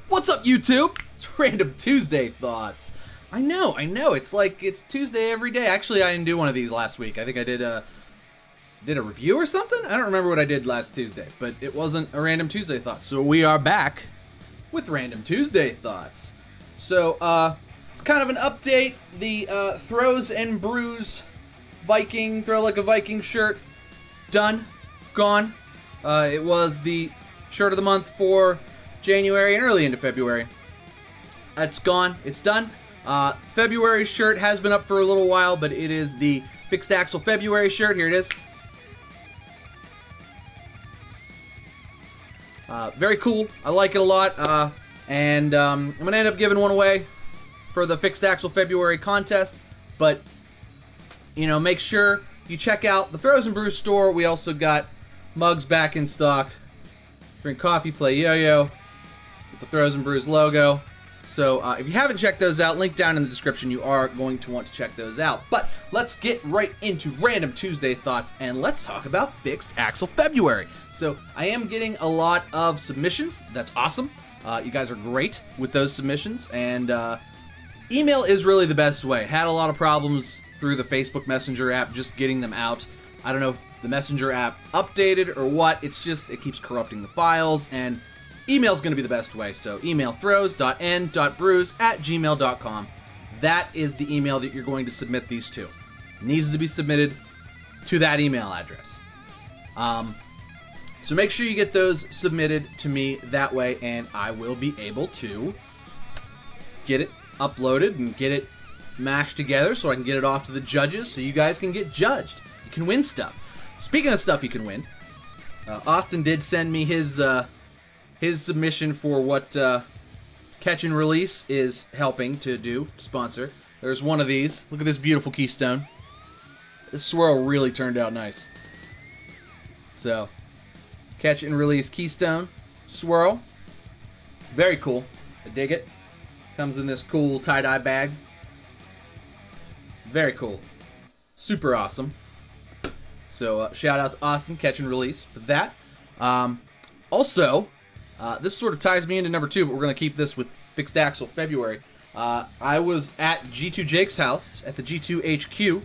What's up, YouTube? It's Random Tuesday Thoughts. I know. It's like it's Tuesday every day. Actually, I didn't do one of these last week. I think I did a review or something. I don't remember what I did last Tuesday, but it wasn't a Random Tuesday Thoughts. So we are back with Random Tuesday Thoughts. So it's kind of an update. The Throws and Brews Viking Throw Like a Viking shirt done, gone. It was the shirt of the month for January and early into February. It's gone. It's done. February's shirt has been up for a little while, but it is the Fixed Axle February shirt. Here it is. Very cool. I like it a lot. And I'm going to end up giving one away for the Fixed Axle February contest. But, you know, make sure you check out the Throws and Brews store. We also got mugs back in stock. Drink coffee, play Yo-Yo. With the Throws and Brews logo. So if you haven't checked those out, link down in the description. You are going to want to check those out. But let's get right into Random Tuesday Thoughts, and let's talk about Fixed Axle February. So I am getting a lot of submissions. That's awesome. You guys are great with those submissions, and email is really the best way. Had a lot of problems through the Facebook Messenger app just getting them out. I don't know if the Messenger app updated or what. It's just, it keeps corrupting the files, and email is going to be the best way. So email throws.n.brews@gmail.com. That is the email that you're going to submit these to. It needs to be submitted to that email address. So make sure you get those submitted to me that way, and I will be able to get it uploaded and get it mashed together so I can get it off to the judges so you guys can get judged. You can win stuff. Speaking of stuff you can win, Austin did send me his submission for what Catch and Release is helping to do, sponsor. There's one of these. Look at this beautiful keystone. This swirl really turned out nice. So, Catch and Release keystone swirl. Very cool. I dig it. Comes in this cool tie-dye bag. Very cool. Super awesome. So, shout out to Austin, Catch and Release for that. Also, this sort of ties me into number 2, but we're going to keep this with Fixed Axle February. I was at G2 Jake's house at the G2 HQ,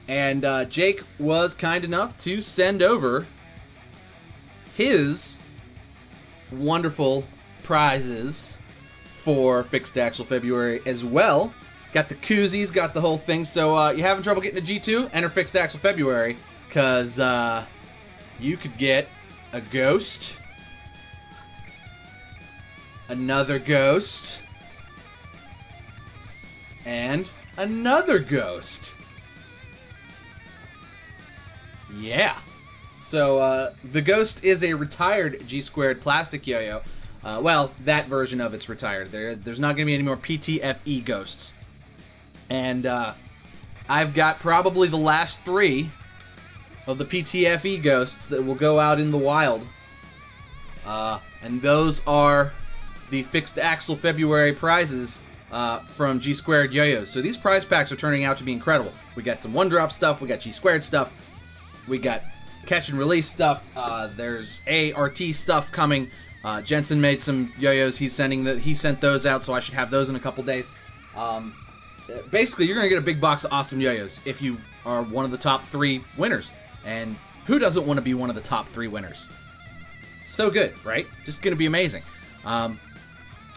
and Jake was kind enough to send over his wonderful prizes for Fixed Axle February as well. Got the koozies, got the whole thing. So you having trouble getting to G2? Enter Fixed Axle February, because you could get a ghost, another ghost, and another ghost. Yeah. So the ghost is a retired G2 plastic yo-yo. Well, that version of it's retired. There's not going to be any more PTFE ghosts. And I've got probably the last 3 of the PTFE ghosts that will go out in the wild. And those are the Fixed Axle February prizes from G2 Yo-Yos. So these prize packs are turning out to be incredible. We got some one-drop stuff, we got G2 stuff, we got Catch and Release stuff, there's ART stuff coming. Jensen made some yo-yos, he sent those out, so I should have those in a couple days. Basically, you're going to get a big box of awesome yo-yos if you are one of the top 3 winners. And who doesn't want to be one of the top 3 winners? So good, right? Just going to be amazing.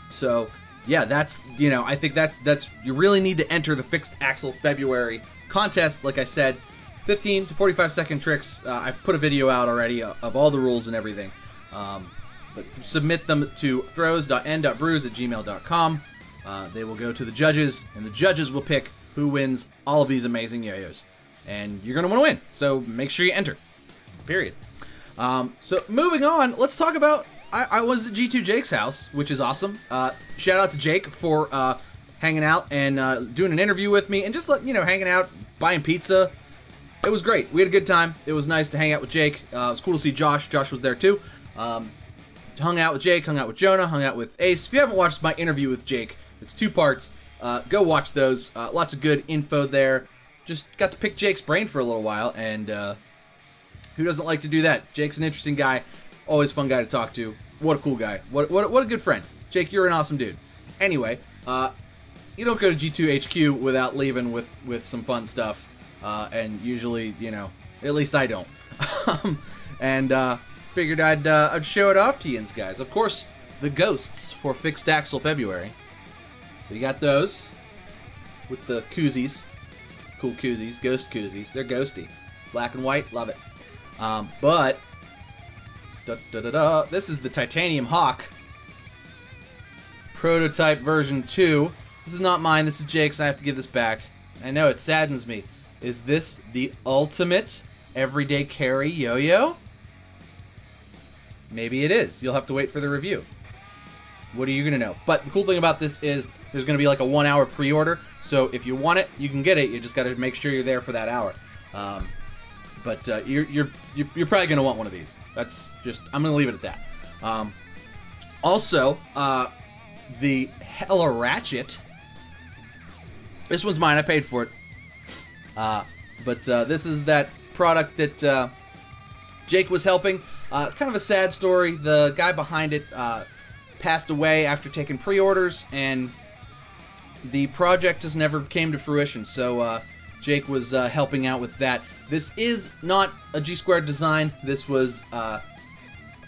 So, yeah, that's, you know, I think that's, you really need to enter the Fixed Axle February contest. Like I said, 15 to 45 second tricks. I've put a video out already of all the rules and everything. But submit them to throws.n.brews@gmail.com. They will go to the judges, and the judges will pick who wins all of these amazing yo-yos. And you're going to want to win, so make sure you enter. Period. So moving on, let's talk about, I was at G2 Jake's house, which is awesome. Shout out to Jake for hanging out and doing an interview with me, and just hanging out, buying pizza. It was great. We had a good time. It was nice to hang out with Jake. It was cool to see Josh. Josh was there too. Hung out with Jake, hung out with Jonah, hung out with Ace. If you haven't watched my interview with Jake, it's 2 parts. Go watch those. Lots of good info there. Just got to pick Jake's brain for a little while, and who doesn't like to do that? Jake's an interesting guy. Always fun guy to talk to. What a cool guy. What a good friend. Jake, you're an awesome dude. Anyway, you don't go to G2 HQ without leaving with some fun stuff, and usually, you know, at least I don't. And figured I'd show it off to you guys. Of course, the ghosts for Fixed Axle February. So you got those with the koozies, cool koozies, ghost koozies. They're ghosty, black and white, love it. But this is the Titanium Hawk prototype version 2. This is not mine. This is Jake's. I have to give this back. I know it saddens me. Is this the ultimate everyday carry yo-yo? Maybe it is. You'll have to wait for the review. What are you gonna know? But the cool thing about this is there's gonna be like a 1-hour pre-order. So if you want it, you can get it. You just gotta make sure you're there for that hour. But you're probably gonna want one of these. That's just, I'm gonna leave it at that. Also, the Hella Ratchet. This one's mine. I paid for it. But this is that product that Jake was helping. It's kind of a sad story. The guy behind it passed away after taking pre-orders, and the project just never came to fruition. So Jake was helping out with that. This is not a G2 design. This was a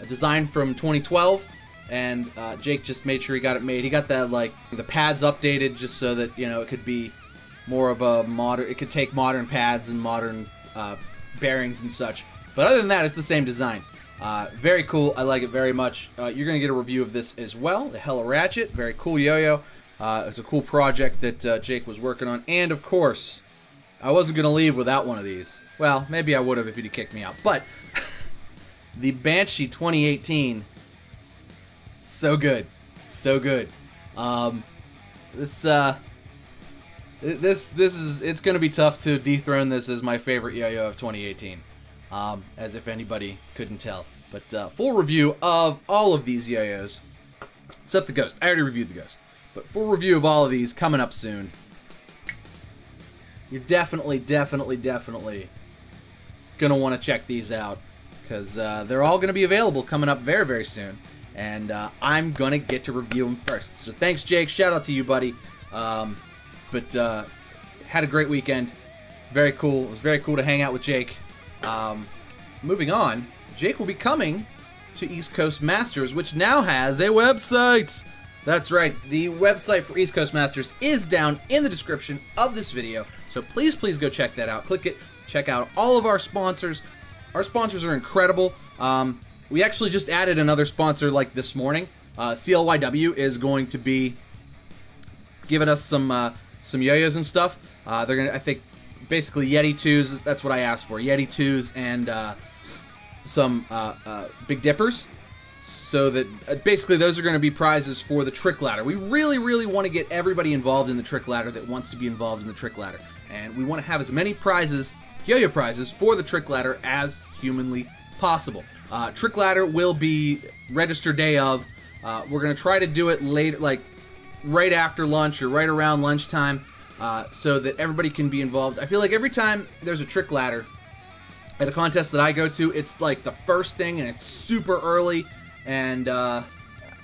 design from 2012, and Jake just made sure he got it made. He got that, like, the pads updated just so that, you know, it could be more of a modern, it could take modern pads and modern bearings and such. But other than that, it's the same design. Very cool. I like it very much. You're going to get a review of this as well. The Hella Ratchet. Very cool yo-yo. It's a cool project that Jake was working on. And, of course, I wasn't going to leave without one of these. Well, maybe I would have if he'd kicked me out. But the Banshee 2018. So good. So good. This is, it's going to be tough to dethrone this as my favorite yo-yo of 2018. As if anybody couldn't tell. But full review of all of these yo-yos, except the Ghost. I already reviewed the Ghost. But full review of all of these coming up soon. You're definitely going to want to check these out, because they're all going to be available coming up very, very soon. And I'm going to get to review them first. So thanks, Jake. Shout out to you, buddy. But had a great weekend. Very cool. It was very cool to hang out with Jake. Moving on, Jake will be coming to East Coast Masters, which now has a website. That's right, the website for East Coast Masters is down in the description of this video, so please go check that out. Click it, check out all of our sponsors. Our sponsors are incredible. We actually just added another sponsor like this morning. CLYW is going to be giving us some yo-yos and stuff. They're gonna, I think, basically Yeti 2s, that's what I asked for. Yeti 2s and some Big Dippers. So that basically those are going to be prizes for the trick ladder. We really want to get everybody involved in the trick ladder that wants to be involved in the trick ladder. And we want to have as many prizes, yo-yo prizes, for the trick ladder as humanly possible. Trick ladder will be register day of. We're going to try to do it late, like right after lunch or right around lunchtime. So that everybody can be involved. I feel like every time there's a trick ladder at a contest that I go to, it's like the first thing and it's super early. And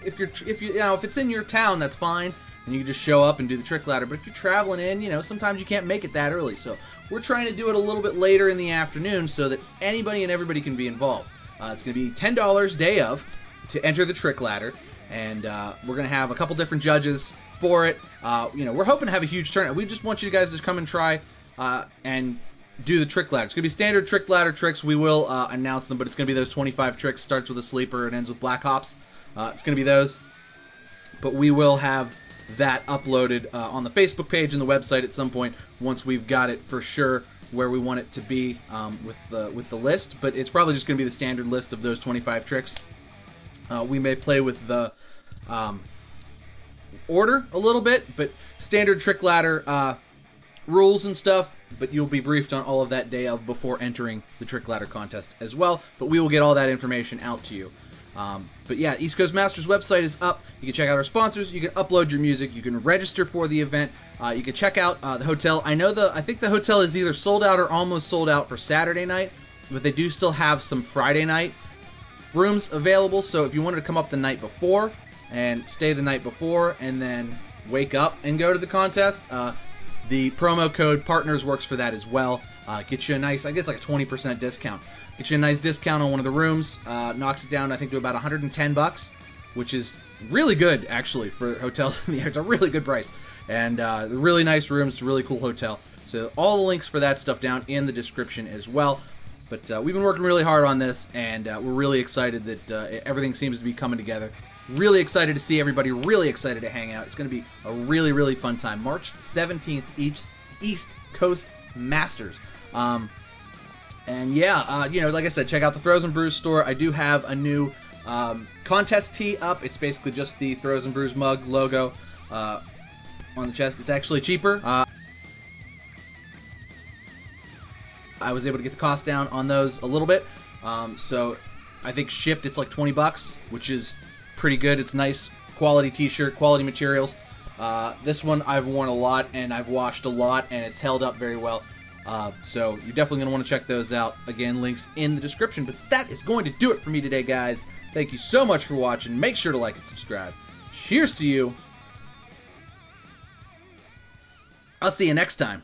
if it's in your town, that's fine, and you can just show up and do the trick ladder. But if you're traveling in, you know, sometimes you can't make it that early. So we're trying to do it a little bit later in the afternoon so that anybody and everybody can be involved. It's going to be $10 day of to enter the trick ladder, and we're going to have a couple different judges for it. You know, we're hoping to have a huge turnout. We just want you guys to come and try and do the trick ladder. It's going to be standard trick ladder tricks. We will announce them, but it's going to be those 25 tricks. Starts with a sleeper and ends with black hops. It's going to be those. But we will have that uploaded on the Facebook page and the website at some point once we've got it for sure where we want it to be with the list. But it's probably just going to be the standard list of those 25 tricks. We may play with the order a little bit, but standard trick ladder rules and stuff, but you'll be briefed on all of that day of before entering the trick ladder contest as well, but we will get all that information out to you. But yeah, East Coast Masters website is up. You can check out our sponsors, you can upload your music, you can register for the event, you can check out the hotel. I think the hotel is either sold out or almost sold out for Saturday night, but they do still have some Friday night rooms available, so if you wanted to come up the night before, and stay the night before, and then wake up and go to the contest. The promo code Partners works for that as well. Get you a nice, I guess like a 20% discount. Get you a nice discount on one of the rooms. Knocks it down, I think, to about $110, which is really good, actually, for hotels in the air. It's a really good price. And really nice rooms. It's a really cool hotel. So all the links for that stuff down in the description as well. But we've been working really hard on this, and we're really excited that everything seems to be coming together. Really excited to see everybody. Really excited to hang out. It's going to be a really, really fun time. March 17th, East Coast Masters. And yeah, you know, like I said, check out the Throws and Brews store. I do have a new contest tee up. It's basically just the Throws and Brews mug logo on the chest. It's actually cheaper. I was able to get the cost down on those a little bit. So I think shipped it's like $20, which is pretty good. It's nice quality t-shirt, quality materials. This one I've worn a lot and I've washed a lot, and it's held up very well. So you're definitely going to want to check those out. Again, links in the description. But that is going to do it for me today, guys. Thank you so much for watching. Make sure to like and subscribe. Cheers to you. I'll see you next time.